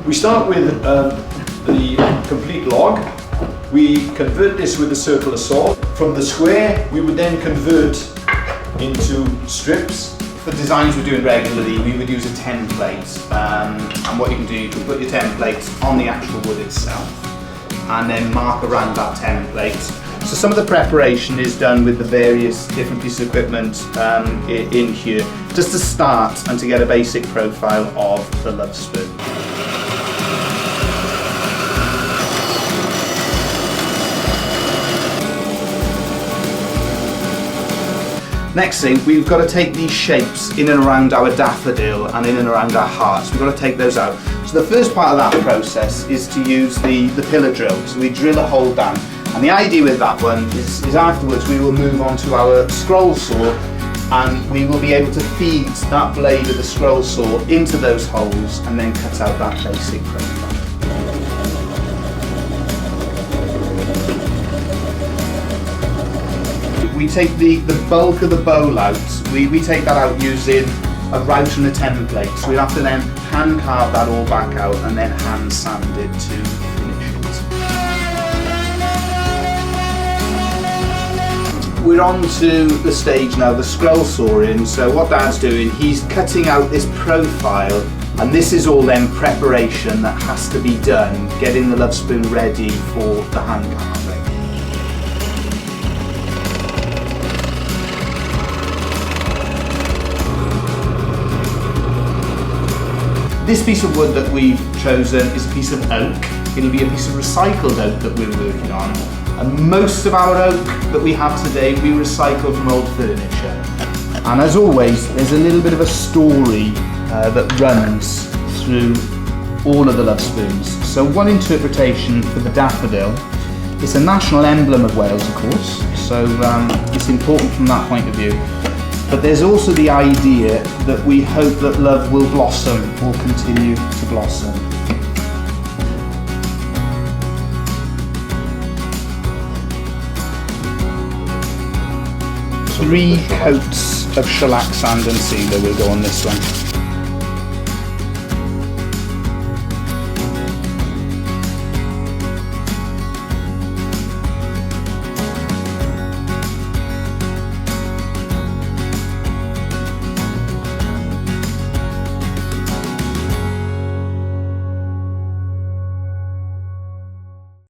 We start with the complete log. We convert this with a circular saw. From the square, we would then convert into strips. For designs we're doing regularly, we would use a template. And what you can do, you can put your template on the actual wood itself and then mark around that template. So some of the preparation is done with the various different pieces of equipment in here, just to start and to get a basic profile of the Lovespoon. Next thing, we've got to take these shapes in and around our daffodil and in and around our hearts. We've got to take those out. So the first part of that process is to use the pillar drill. So we drill a hole down. And the idea with that one is afterwards we will move on to our scroll saw and we will be able to feed that blade of the scroll saw into those holes and then cut out that basic profile. We take the bulk of the bowl out, we take that out using a route and a template. So we have to then hand carve that all back out and then hand sand it to finish it. We're on to the stage now, the scroll sawing. So what Dad's doing, he's cutting out this profile, and this is all then preparation that has to be done, getting the Lovespoon ready for the hand carving. This piece of wood that we've chosen is a piece of oak. It'll be a piece of recycled oak that we're working on. And most of our oak that we have today, we recycle from old furniture. And as always, there's a little bit of a story that runs through all of the Lovespoons. So one interpretation for the daffodil, it's a national emblem of Wales, of course. So it's important from that point of view. But there's also the idea that we hope that love will blossom, will continue to blossom. 3 coats of shellac sand and sealer will go on this one.